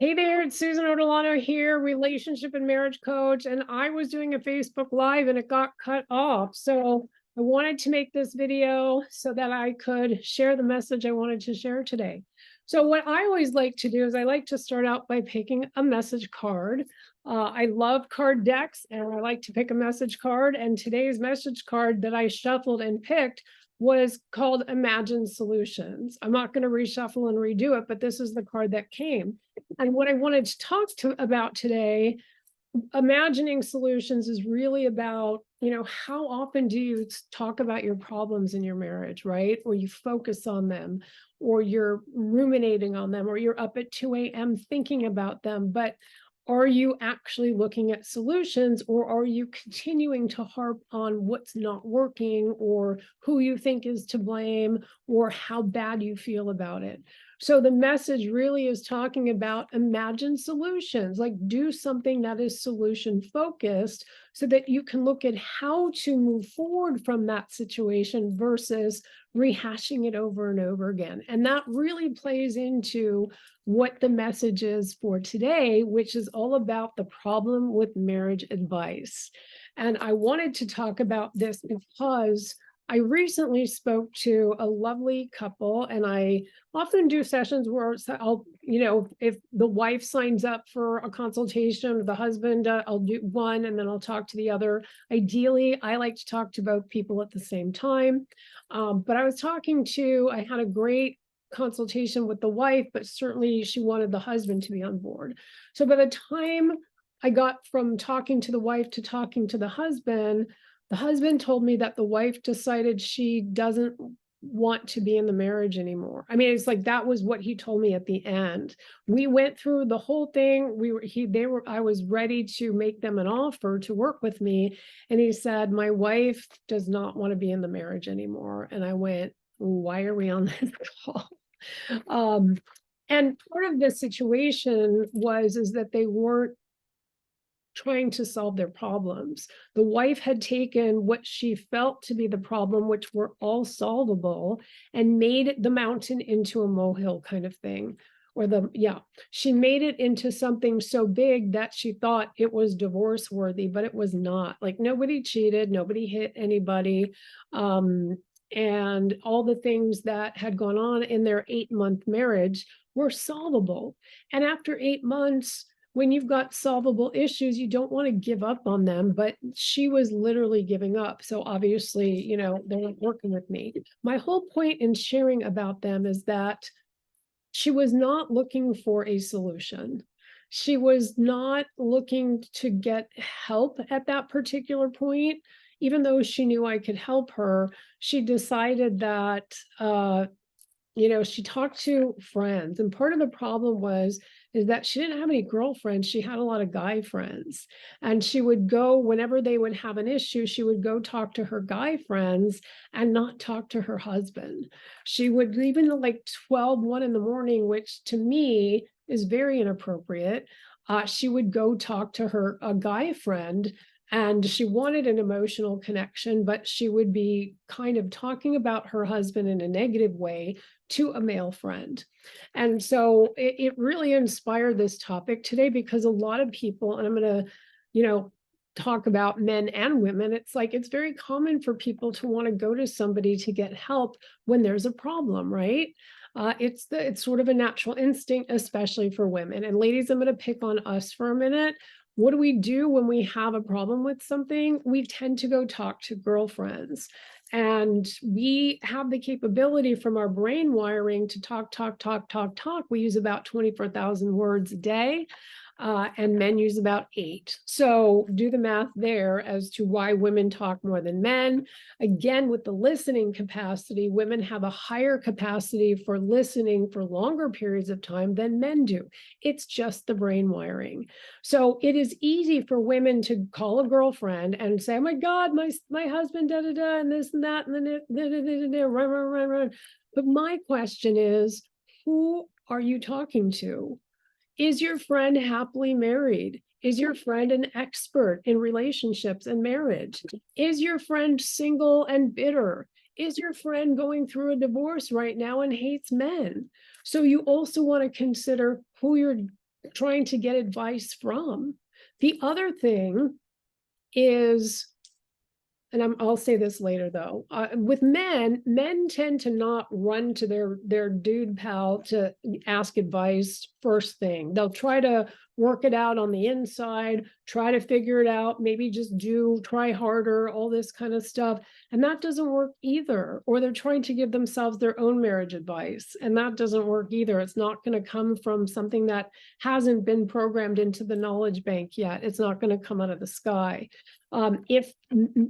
Hey there, it's Susan Ortolano here, relationship and marriage coach, and I was doing a Facebook Live and it got cut off. So I wanted to make this video so that I could share the message I wanted to share today. So what I always like to do is I like to start out by picking a message card. I love card decks and I like to pick a message card. And today's message card that I shuffled and picked was called Imagine Solutions. I'm not going to reshuffle and redo it, but this is the card that came. And what I wanted to talk about today, imagining solutions, is really about, how often do you talk about your problems in your marriage, right? Or you focus on them, or you're ruminating on them, or you're up at 2 a.m. thinking about them. But are you actually looking at solutions, or are you continuing to harp on what's not working, or who you think is to blame, or how bad you feel about it? So the message really is talking about imagine solutions, like do something that is solution focused so that you can look at how to move forward from that situation versus rehashing it over and over again. And that really plays into what the message is for today, which is all about the problem with marriage advice. And I wanted to talk about this because I recently spoke to a lovely couple, and I often do sessions where I'll, if the wife signs up for a consultation, the husband, I'll do one and then I'll talk to the other. Ideally, I like to talk to both people at the same time. But I had a great consultation with the wife, but certainly she wanted the husband to be on board. So by the time I got from talking to the wife to talking to the husband told me that the wife decided she doesn't want to be in the marriage anymore. I mean, it's like that was what he told me at the end. We went through the whole thing. I was ready to make them an offer to work with me. And he said, my wife does not want to be in the marriage anymore. And I went, why are we on this call? And part of the situation is that they weren't trying to solve their problems. The wife had taken what she felt to be the problem, which were all solvable, and made the mountain into a molehill kind of thing. She made it into something so big that she thought it was divorce worthy, but it was not. Like, nobody cheated, nobody hit anybody. And all the things that had gone on in their 8-month marriage were solvable. And after 8 months, when you've got solvable issues, you don't want to give up on them, but she was literally giving up. So obviously, they're not working with me. My whole point in sharing about them is that she was not looking for a solution. She was not looking to get help at that particular point. Even though she knew I could help her, she decided that, she talked to friends, and part of the problem is that she didn't have any girlfriends. She had a lot of guy friends, and she would go whenever they would have an issue. She would go talk to her guy friends and not talk to her husband. She would even like 1 in the morning, which to me is very inappropriate. She would go talk to a guy friend, and she wanted an emotional connection, but she would be kind of talking about her husband in a negative way to a male friend. And so it really inspired this topic today, because a lot of people, and I'm going to, talk about men and women, it's very common for people to want to go to somebody to get help when there's a problem, right? It's sort of a natural instinct, especially for women. And ladies, I'm going to pick on us for a minute. What do we do when we have a problem with something? We tend to go talk to girlfriends. And we have the capability from our brain wiring to talk. We use about 24,000 words a day. And men use about 8. So do the math there as to why women talk more than men. Again, with the listening capacity, women have a higher capacity for listening for longer periods of time than men do. It's just the brain wiring. So it is easy for women to call a girlfriend and say, oh my God, my husband, da da da, and this and that, and then run. But my question is, who are you talking to? Is your friend happily married? Is your friend an expert in relationships and marriage? Is your friend single and bitter? Is your friend going through a divorce right now and hates men? So you also want to consider who you're trying to get advice from. The other thing is, and I'll say this later though, with men tend to not run to their dude pal to ask advice first thing. They'll try to work it out on the inside, try to figure it out, maybe just try harder, all this kind of stuff. And that doesn't work either. Or they're trying to give themselves their own marriage advice, and that doesn't work either. It's not going to come from something that hasn't been programmed into the knowledge bank yet. It's not going to come out of the sky. If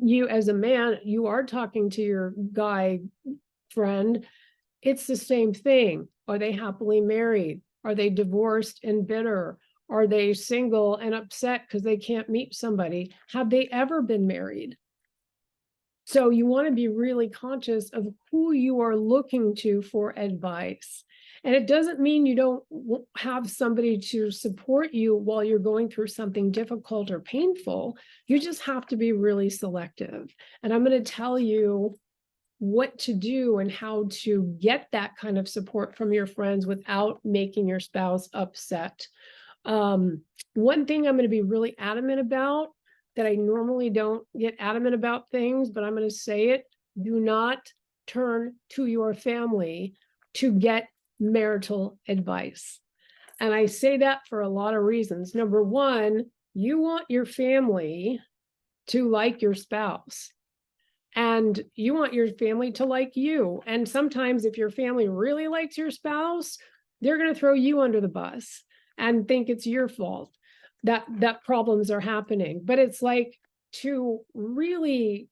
you, as a man, you are talking to your guy friend, it's the same thing. Are they happily married? Are they divorced and bitter? Are they single and upset because they can't meet somebody? Have they ever been married? So you want to be really conscious of who you are looking to for advice. And it doesn't mean you don't have somebody to support you while you're going through something difficult or painful. You just have to be really selective. And I'm going to tell you what to do and how to get that kind of support from your friends without making your spouse upset. One thing I'm going to be really adamant about, that I normally don't get adamant about things, but I'm going to say it: do not turn to your family to get marital advice. And I say that for a lot of reasons. Number one, you want your family to like your spouse, and you want your family to like you. And sometimes if your family really likes your spouse, they're going to throw you under the bus and think it's your fault that problems are happening. But it's like, to really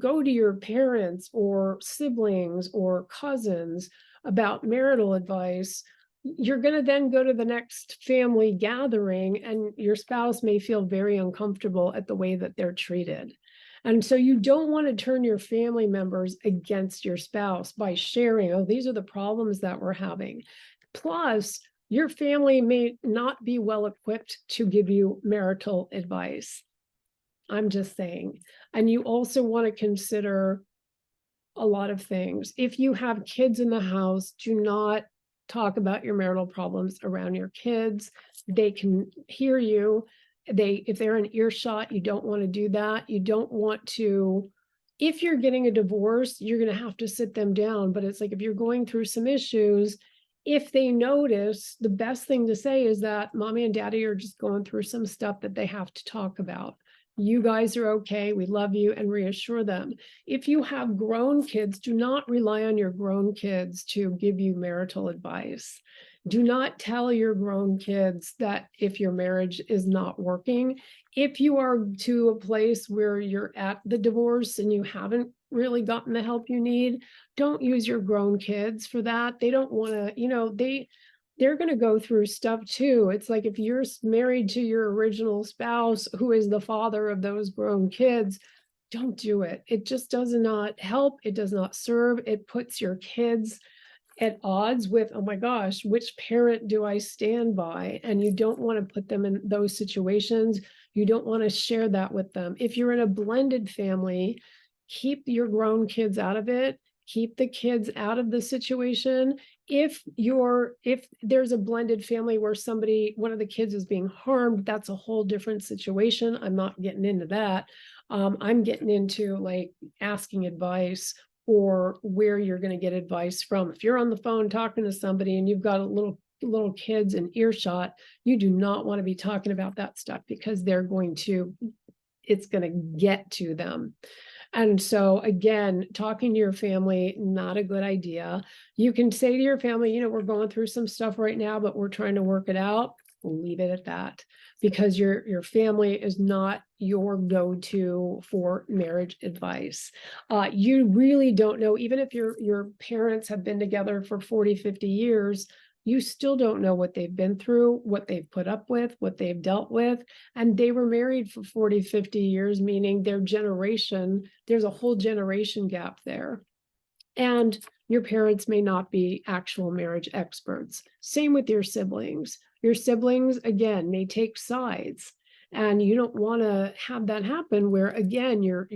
go to your parents or siblings or cousins about marital advice, you're going to then go to the next family gathering and your spouse may feel very uncomfortable at the way that they're treated. And so you don't want to turn your family members against your spouse by sharing, oh, these are the problems that we're having. Plus, your family may not be well equipped to give you marital advice. I'm just saying. And you also want to consider a lot of things. If you have kids in the house, do not talk about your marital problems around your kids. They can hear you. If they're in earshot, you don't want to do that. You don't want to, if you're getting a divorce, you're going to have to sit them down. But it's like, if you're going through some issues, if they notice, the best thing to say is that mommy and daddy are just going through some stuff that they have to talk about. You guys are okay. We love you, and reassure them. If you have grown kids, do not rely on your grown kids to give you marital advice. Do not tell your grown kids that if your marriage is not working. If you are to a place where you're at the divorce and you haven't really gotten the help you need, don't use your grown kids for that. They don't want to, they're going to go through stuff too. It's like, if you're married to your original spouse, who is the father of those grown kids, don't do it. It just does not help. It does not serve. It puts your kids at odds with, oh my gosh, which parent do I stand by? And you don't want to put them in those situations. You don't want to share that with them. If you're in a blended family, keep your grown kids out of it. Keep the kids out of the situation. If there's a blended family where one of the kids is being harmed, that's a whole different situation. I'm not getting into that. I'm getting into like asking advice, or where you're going to get advice from. If you're on the phone talking to somebody and you've got a little kids in earshot, you do not want to be talking about that stuff, because it's going to get to them. And so again, talking to your family, not a good idea. You can say to your family, we're going through some stuff right now, but we're trying to work it out. Leave it at that, because your family is not your go-to for marriage advice. You really don't know, even if your parents have been together for 40, 50 years, you still don't know what they've been through, what they've put up with, what they've dealt with. And they were married for 40, 50 years, meaning their generation, there's a whole generation gap there. And your parents may not be actual marriage experts. Same with your siblings. Your siblings, again, may take sides. And you don't want to have that happen where, again, you're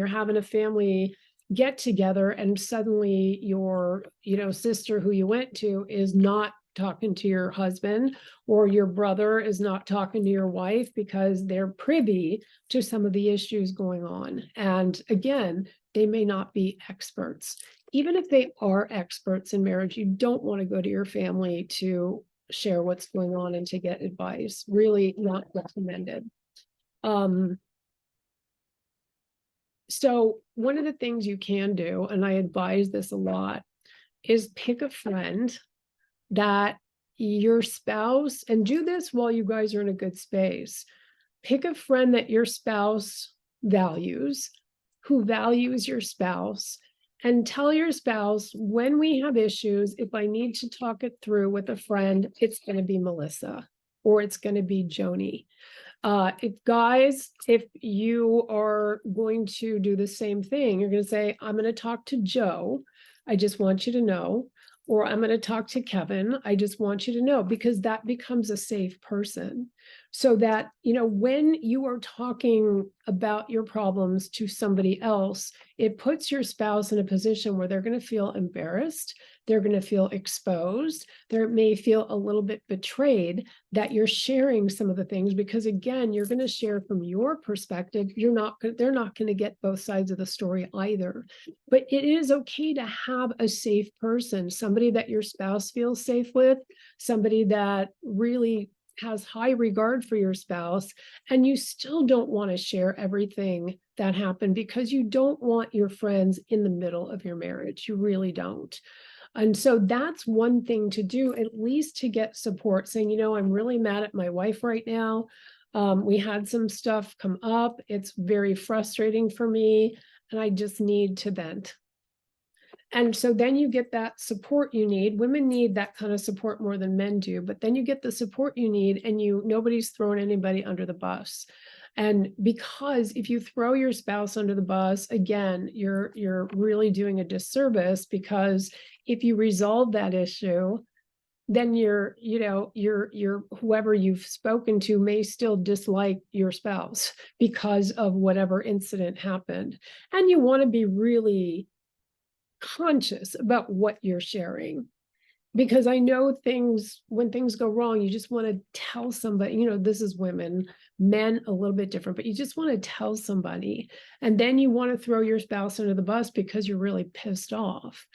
having a family get together and suddenly your sister who you went to is not talking to your husband, or your brother is not talking to your wife because they're privy to some of the issues going on. And again, they may not be experts. Even if they are experts in marriage, you don't want to go to your family to share what's going on and to get advice. Really not recommended. So one of the things you can do, and I advise this a lot, is pick a friend that your spouse, and do this while you guys are in a good space. Pick a friend that your spouse values, who values your spouse, and tell your spouse, when we have issues, if I need to talk it through with a friend, it's going to be Melissa or it's going to be Joni. If you are going to do the same thing, you're going to say, I'm going to talk to Joe. I just want you to know. Or I'm going to talk to Kevin. I just want you to know, because that becomes a safe person. So that, when you are talking about your problems to somebody else, it puts your spouse in a position where they're going to feel embarrassed. They're going to feel exposed. They may feel a little bit betrayed that you're sharing some of the things, because again, you're going to share from your perspective. They're not going to get both sides of the story either. But it is okay to have a safe person, somebody that your spouse feels safe with, somebody that really has high regard for your spouse, and you still don't want to share everything that happened, because you don't want your friends in the middle of your marriage. You really don't. And so that's one thing to do, at least to get support, saying, I'm really mad at my wife right now. We had some stuff come up. It's very frustrating for me, and I just need to vent. And so then you get that support you need. Women need that kind of support more than men do, but then you get the support you need, and nobody's throwing anybody under the bus. And because if you throw your spouse under the bus, again, you're really doing a disservice, because if you resolve that issue, then your whoever you've spoken to may still dislike your spouse because of whatever incident happened. And you want to be really conscious about what you're sharing, because I know when things go wrong, you just want to tell somebody, this is women, men a little bit different, but you just want to tell somebody, and then you want to throw your spouse under the bus because you're really pissed off.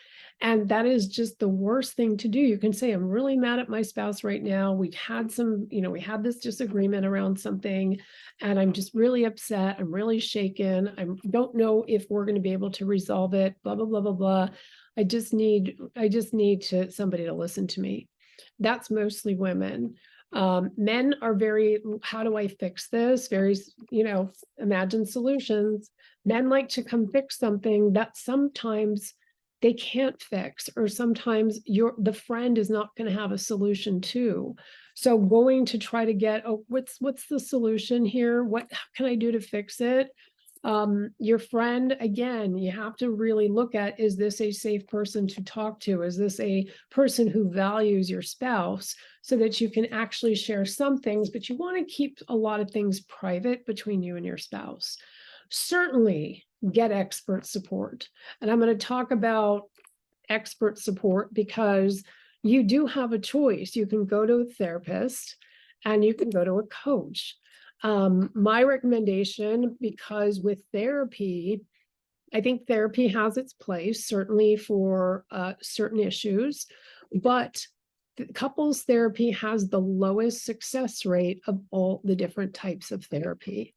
And that is just the worst thing to do. You can say, I'm really mad at my spouse right now. We've had we had this disagreement around something, and I'm just really upset. I'm really shaken. I don't know if we're going to be able to resolve it, blah, blah, blah, blah, blah. I just need somebody to listen to me. That's mostly women. Men are very, how do I fix this? Very, imagine solutions. Men like to come fix something that sometimes they can't fix, or sometimes the friend is not going to have a solution to. So going to try to get, what's the solution here? What can I do to fix it? Your friend, again, you have to really look at, is this a safe person to talk to? Is this a person who values your spouse, so that you can actually share some things, but you want to keep a lot of things private between you and your spouse. Certainly get expert support. And I'm going to talk about expert support because you do have a choice. You can go to a therapist and you can go to a coach. My recommendation, because with therapy, I think therapy has its place, certainly for certain issues, but couples therapy has the lowest success rate of all the different types of therapy.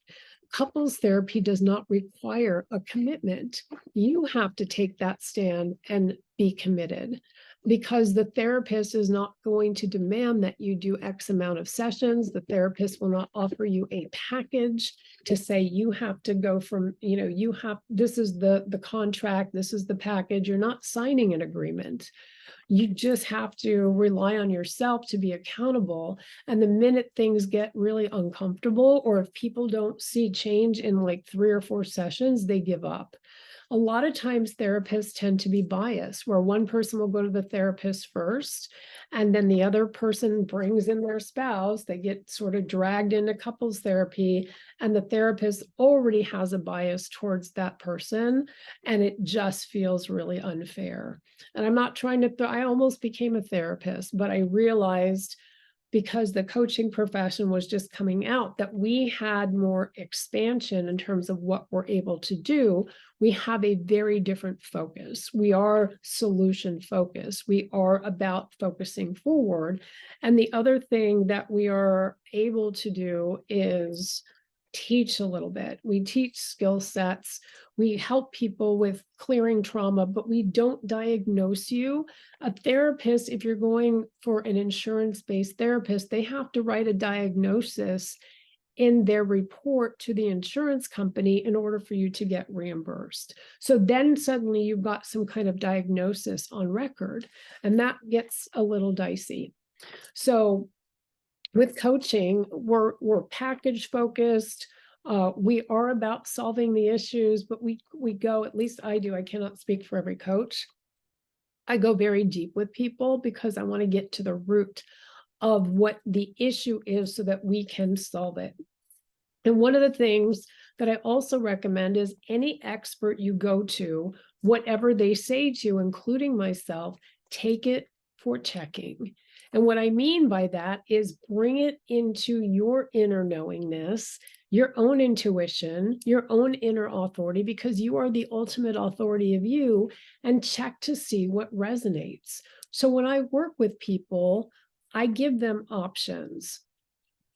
Couples therapy does not require a commitment. You have to take that stand and be committed, because the therapist is not going to demand that you do X amount of sessions. The therapist will not offer you a package to say you have to go from, this is the contract, this is the package. You're not signing an agreement. You just have to rely on yourself to be accountable. And the minute things get really uncomfortable, or if people don't see change in like 3 or 4 sessions, they give up. A lot of times therapists tend to be biased, where one person will go to the therapist first, and then the other person brings in their spouse. They get sort of dragged into couples therapy, and the therapist already has a bias towards that person, and it just feels really unfair. And I'm not trying to, I almost became a therapist, but I realized, because the coaching profession was just coming out, that we had more expansion in terms of what we're able to do. We have a very different focus. We are solution focused. We are about focusing forward. And the other thing that we are able to do is teach a little bit. We teach skill sets. We help people with clearing trauma, but we don't diagnose you. A therapist, if you're going for an insurance-based therapist, they have to write a diagnosis in their report to the insurance company in order for you to get reimbursed. So then suddenly you've got some kind of diagnosis on record, and that gets a little dicey. So with coaching, we're package focused. We are about solving the issues, but we go, at least I do, I cannot speak for every coach. I go very deep with people because I want to get to the root of what the issue is so that we can solve it. And one of the things that I also recommend is any expert you go to, whatever they say to you, including myself, take it for checking. And what I mean by that is bring it into your inner knowingness, your own intuition, your own inner authority, because you are the ultimate authority of you, and check to see what resonates. So when I work with people, I give them options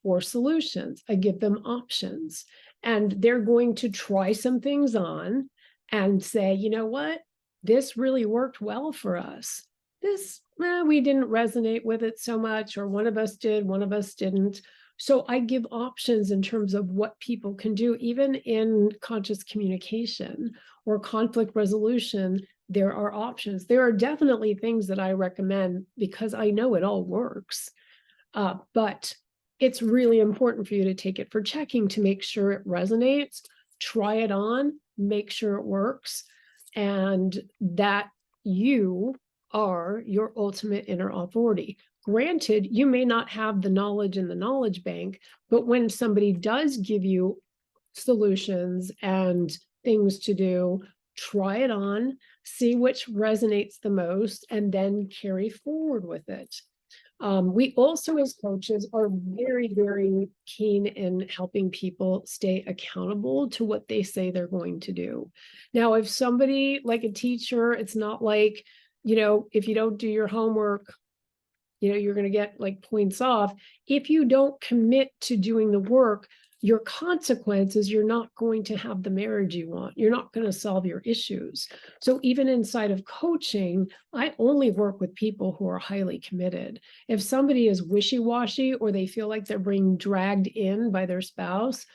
or solutions. I give them options, and they're going to try some things on and say, you know what, this really worked well for us. This, we didn't resonate with it so much, or one of us did, one of us didn't. So I give options in terms of what people can do, even in conscious communication or conflict resolution. There are options. There are definitely things that I recommend because I know it all works. But it's really important for you to take it for checking to make sure it resonates, try it on, make sure it works, and that you are your ultimate inner authority. Granted, you may not have the knowledge in the knowledge bank, but when somebody does give you solutions and things to do, try it on, see which resonates the most, and then carry forward with it. We also, as coaches, are very, very keen in helping people stay accountable to what they say they're going to do. Now, if somebody, like a teacher, it's not like, if you don't do your homework, you're going to get like points off. If you don't commit to doing the work, your consequence is you're not going to have the marriage you want. You're not going to solve your issues. So even inside of coaching, I only work with people who are highly committed. If somebody is wishy-washy or they feel like they're being dragged in by their spouse,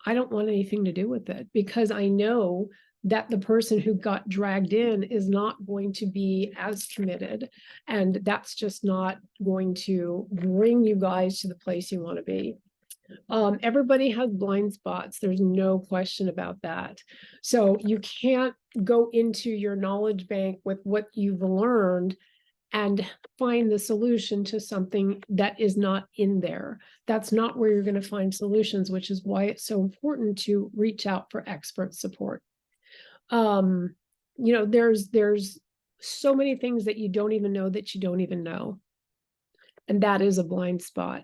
I don't want anything to do with it, because I know that the person who got dragged in is not going to be as committed. And that's just not going to bring you guys to the place you want to be. Everybody has blind spots. There's no question about that. So you can't go into your knowledge bank with what you've learned and find the solution to something that is not in there. That's not where you're going to find solutions, which is why it's so important to reach out for expert support. There's so many things that you don't even know that you don't even know. And that is a blind spot.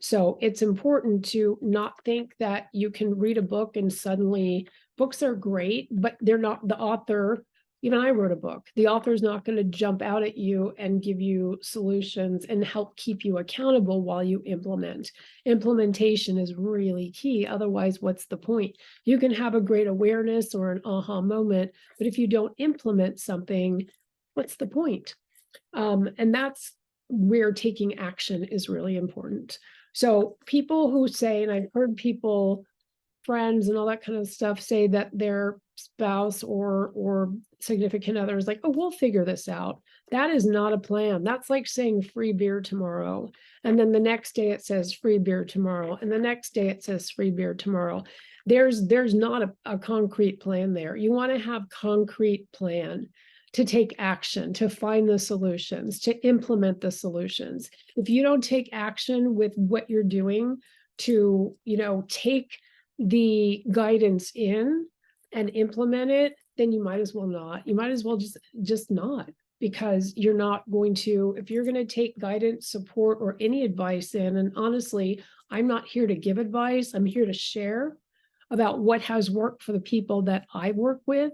So it's important to not think that you can read a book and suddenly, books are great, but they're not, the author, even I wrote a book, the author's not going to jump out at you and give you solutions and help keep you accountable while you implement. Implementation is really key. Otherwise, what's the point? You can have a great awareness or an aha moment, but if you don't implement something, what's the point? And that's where taking action is really important. So people who say, and I've heard people, friends and all that kind of stuff, say that their spouse or significant other is like, oh, we'll figure this out. That is not a plan. That's like saying free beer tomorrow. And then the next day it says free beer tomorrow. And the next day it says free beer tomorrow. There's not a concrete plan there. You want to have concrete plan to take action, to find the solutions, to implement the solutions. If you don't take action with what you're doing to, take the guidance in and implement it, then you might as well not. You might as well just not, because you're not going to, if you're going to take guidance, support, or any advice in, and honestly, I'm not here to give advice, I'm here to share about what has worked for the people that I work with.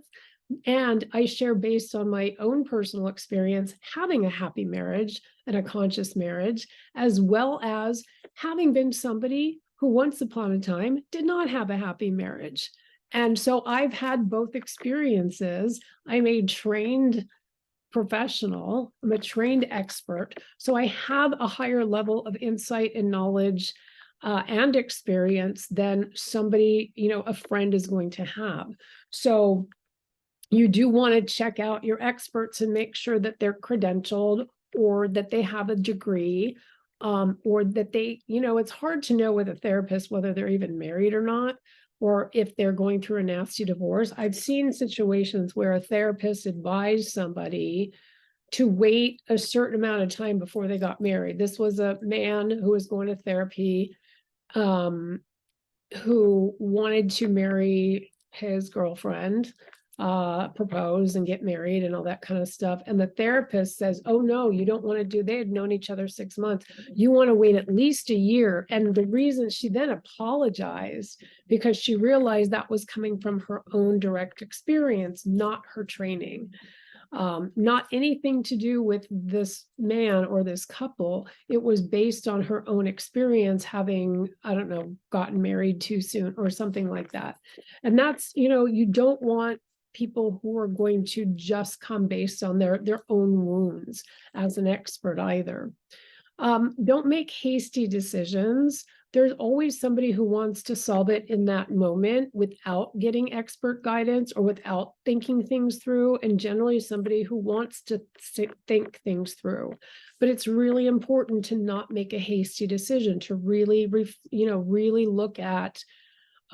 And I share based on my own personal experience, having a happy marriage and a conscious marriage, as well as having been somebody who once upon a time did not have a happy marriage. And so I've had both experiences. I'm a trained professional, I'm a trained expert. So I have a higher level of insight and knowledge and experience than somebody, a friend is going to have. So you do want to check out your experts and make sure that they're credentialed, or that they have a degree, or that they, it's hard to know with a therapist whether they're even married or not, or if they're going through a nasty divorce. I've seen situations where a therapist advised somebody to wait a certain amount of time before they got married. This was a man who was going to therapy, who wanted to marry his girlfriend, propose and get married and all that kind of stuff. And the therapist says, oh no, you don't want to do, they had known each other 6 months. You want to wait at least a year. And the reason, she then apologized because she realized that was coming from her own direct experience, not her training. Not anything to do with this man or this couple. It was based on her own experience, having, I don't know, gotten married too soon or something like that. And that's, you don't want people who are going to just come based on their own wounds as an expert either. Don't make hasty decisions. There's always somebody who wants to solve it in that moment without getting expert guidance or without thinking things through, and generally somebody who wants to think things through. But it's really important to not make a hasty decision, to really, really look at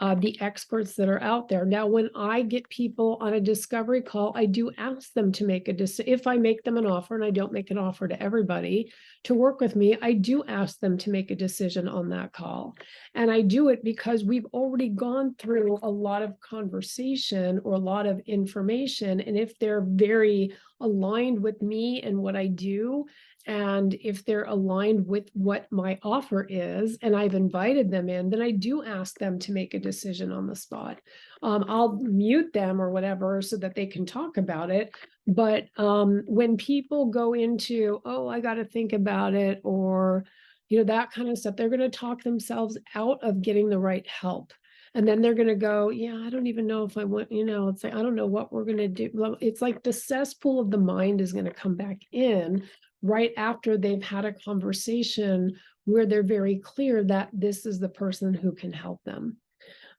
the experts that are out there. Now, when I get people on a discovery call, I do ask them to make a decision. If I make them an offer, and I don't make an offer to everybody to work with me, I do ask them to make a decision on that call. And I do it because we've already gone through a lot of conversation or a lot of information. And if they're very aligned with me and what I do, and if they're aligned with what my offer is, and I've invited them in, then I do ask them to make a decision on the spot. I'll mute them or whatever so that they can talk about it. But when people go into, oh, I got to think about it, or, that kind of stuff, they're going to talk themselves out of getting the right help. And then they're going to go, yeah, I don't even know if I want, it's like, I don't know what we're going to do. It's like the cesspool of the mind is going to come back in right after they've had a conversation where they're very clear that this is the person who can help them.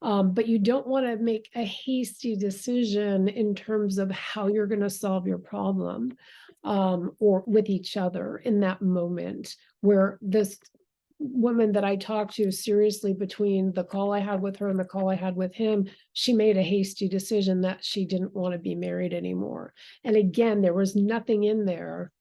But you don't want to make a hasty decision in terms of how you're going to solve your problem, or with each other in that moment, where this woman that I talked to, seriously, between the call I had with her and the call I had with him, she made a hasty decision that she didn't want to be married anymore. And again, there was nothing in there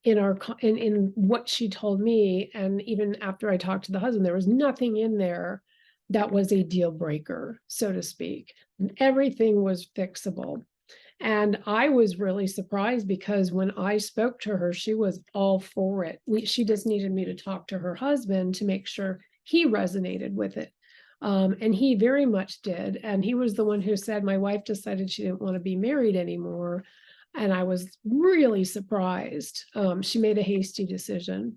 in what she told me, and even after I talked to the husband, there was nothing in there that was a deal breaker, so to speak. Everything was fixable. And I was really surprised because when I spoke to her, she was all for it. She just needed me to talk to her husband to make sure he resonated with it. And he very much did. And he was the one who said, my wife decided she didn't want to be married anymore. And I was really surprised. She made a hasty decision.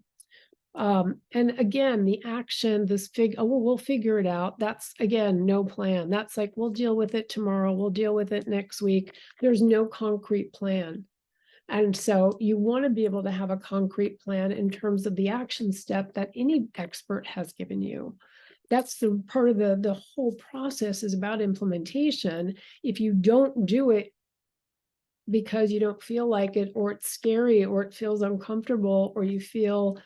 And again, the action, oh, well, we'll figure it out. That's, again, no plan. That's like, we'll deal with it tomorrow. We'll deal with it next week. There's no concrete plan. And so you want to be able to have a concrete plan in terms of the action step that any expert has given you. That's the part of the whole process is about implementation. If you don't do it because you don't feel like it, or it's scary, or it feels uncomfortable, or you feel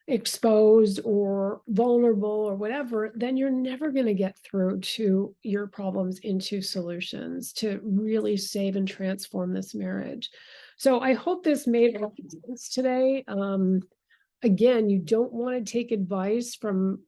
exposed or vulnerable or whatever, then you're never going to get through to your problems into solutions to really save and transform this marriage. So I hope this made sense today. Again, you don't want to take advice from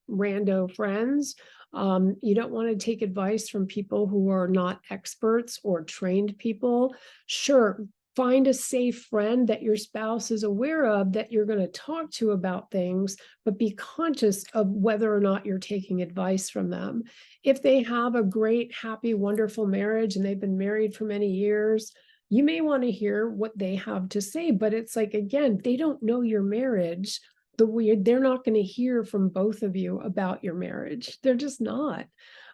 rando friends. You don't want to take advice from people who are not experts or trained people. Sure, find a safe friend that your spouse is aware of that you're going to talk to about things, but be conscious of whether or not you're taking advice from them. If they have a great, happy, wonderful marriage and they've been married for many years, you may want to hear what they have to say, but it's like, again, they don't know your marriage. They're not going to hear from both of you about your marriage. They're just not.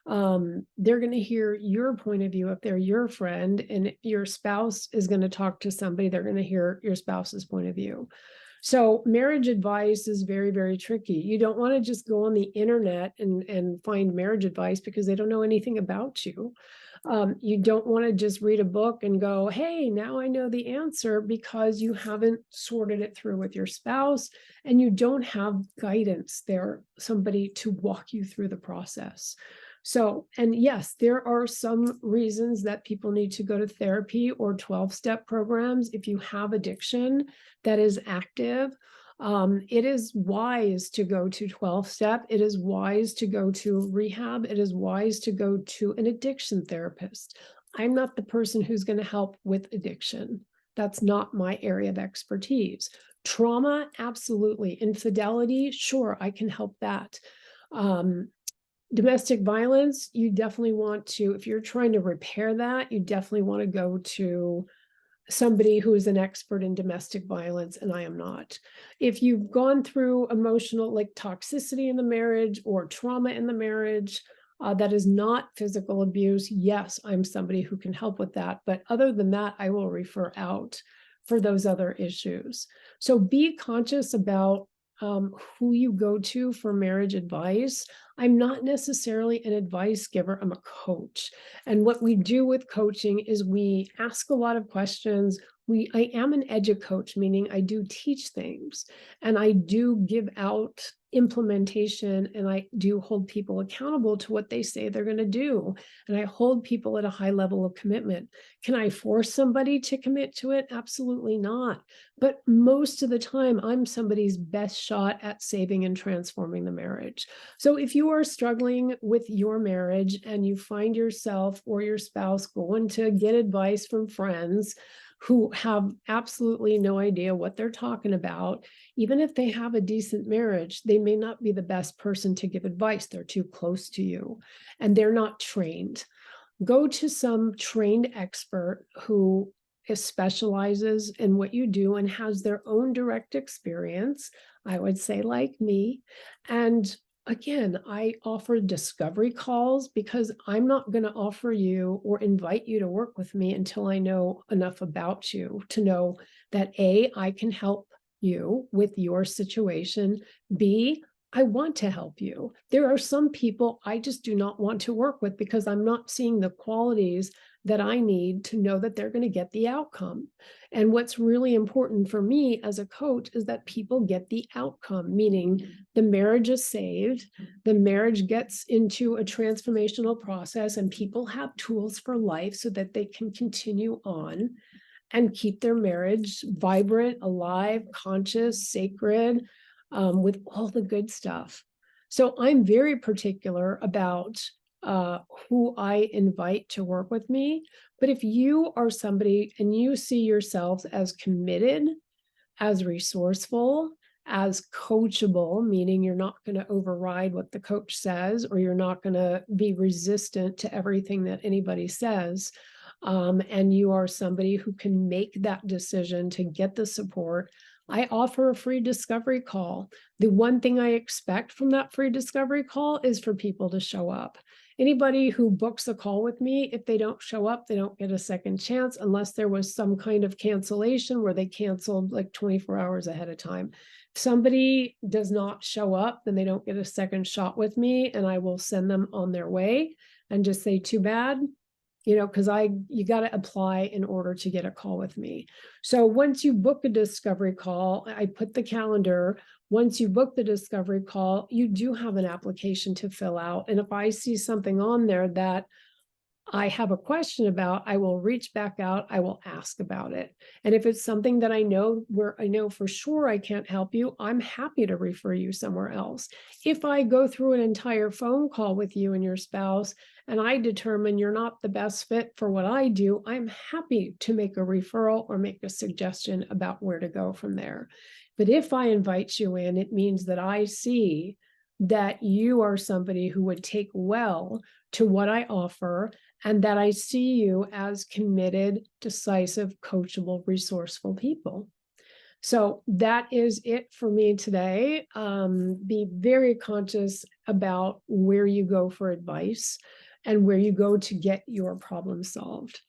They're going to hear your point of view if they're your friend, and if your spouse is going to talk to somebody, they're going to hear your spouse's point of view. So marriage advice is very, very tricky. You don't want to just go on the internet and find marriage advice because they don't know anything about you. You don't want to just read a book and go, hey, now I know the answer, because you haven't sorted it through with your spouse and you don't have guidance there, somebody to walk you through the process. So, and yes, there are some reasons that people need to go to therapy or 12-step programs if you have addiction that is active. It is wise to go to 12-step. It is wise to go to rehab. It is wise to go to an addiction therapist. I'm not the person who's going to help with addiction. That's not my area of expertise. Trauma, absolutely. Infidelity, sure, I can help that. Domestic violence, you definitely want to, if you're trying to repair that, you definitely want to go to somebody who is an expert in domestic violence, and I am not. If you've gone through emotional, like toxicity in the marriage or trauma in the marriage, that is not physical abuse, yes, I'm somebody who can help with that. But other than that, I will refer out for those other issues. So be conscious about who you go to for marriage advice. I'm not necessarily an advice giver, I'm a coach. And what we do with coaching is we ask a lot of questions. I am an educoach, meaning I do teach things and I do give out implementation, and I do hold people accountable to what they say they're going to do. And I hold people at a high level of commitment. Can I force somebody to commit to it? Absolutely not. But most of the time, I'm somebody's best shot at saving and transforming the marriage. So if you are struggling with your marriage and you find yourself or your spouse going to get advice from friends who have absolutely no idea what they're talking about, even if they have a decent marriage, they may not be the best person to give advice. They're too close to you and they're not trained. Go to some trained expert who specializes in what you do and has their own direct experience, I would say like me. And again, I offer discovery calls because I'm not going to offer you or invite you to work with me until I know enough about you to know that A, I can help you with your situation. B, I want to help you. There are some people I just do not want to work with because I'm not seeing the qualities that I need to know that they're going to get the outcome. And what's really important for me as a coach is that people get the outcome, meaning the marriage is saved, the marriage gets into a transformational process, and people have tools for life so that they can continue on and keep their marriage vibrant, alive, conscious, sacred, with all the good stuff. So I'm very particular about who I invite to work with me. But if you are somebody and you see yourselves as committed, as resourceful, as coachable, meaning you're not going to override what the coach says, or you're not going to be resistant to everything that anybody says, and you are somebody who can make that decision to get the support, I offer a free discovery call. The one thing I expect from that free discovery call is for people to show up. Anybody who books a call with me, if they don't show up, they don't get a second chance unless there was some kind of cancellation where they canceled like 24 hours ahead of time. If somebody does not show up, then they don't get a second shot with me, and I will send them on their way and just say, too bad. Because you got to apply in order to get a call with me. So once you book a discovery call, I put the calendar once you book the discovery call, you do have an application to fill out. And if I see something on there that I have a question about, I will reach back out, I will ask about it. And if it's something that I know where I know for sure I can't help you, I'm happy to refer you somewhere else. If I go through an entire phone call with you and your spouse and I determine you're not the best fit for what I do, I'm happy to make a referral or make a suggestion about where to go from there. But if I invite you in, it means that I see that you are somebody who would take well to what I offer, and that I see you as committed, decisive, coachable, resourceful people. So that is it for me today. Be very conscious about where you go for advice and where you go to get your problem solved.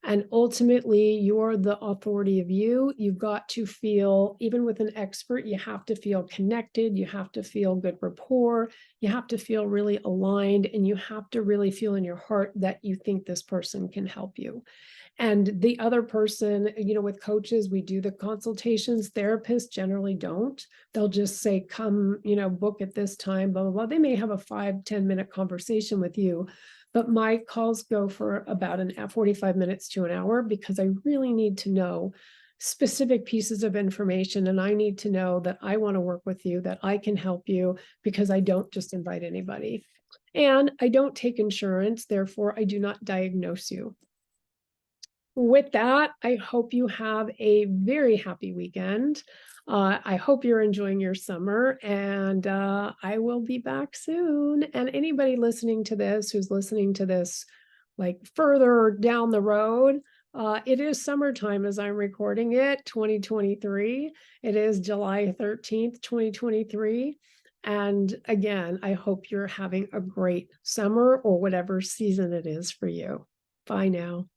And ultimately, you're the authority of you. You've got to feel, even with an expert, you have to feel connected. You have to feel good rapport. You have to feel really aligned. And you have to really feel in your heart that you think this person can help you. And the other person, with coaches, we do the consultations. Therapists generally don't. They'll just say, come, book at this time, blah, blah, blah. They may have a 5-10 minute conversation with you, but my calls go for about 45 minutes to an hour because I really need to know specific pieces of information. And I need to know that I want to work with you, that I can help you, because I don't just invite anybody. And I don't take insurance. Therefore, I do not diagnose you. With that, I hope you have a very happy weekend. I hope you're enjoying your summer, and I will be back soon. And anybody listening to this, who's listening to this like further down the road, it is summertime as I'm recording it, 2023. It is July 13th, 2023. And again, I hope you're having a great summer or whatever season it is for you. Bye now.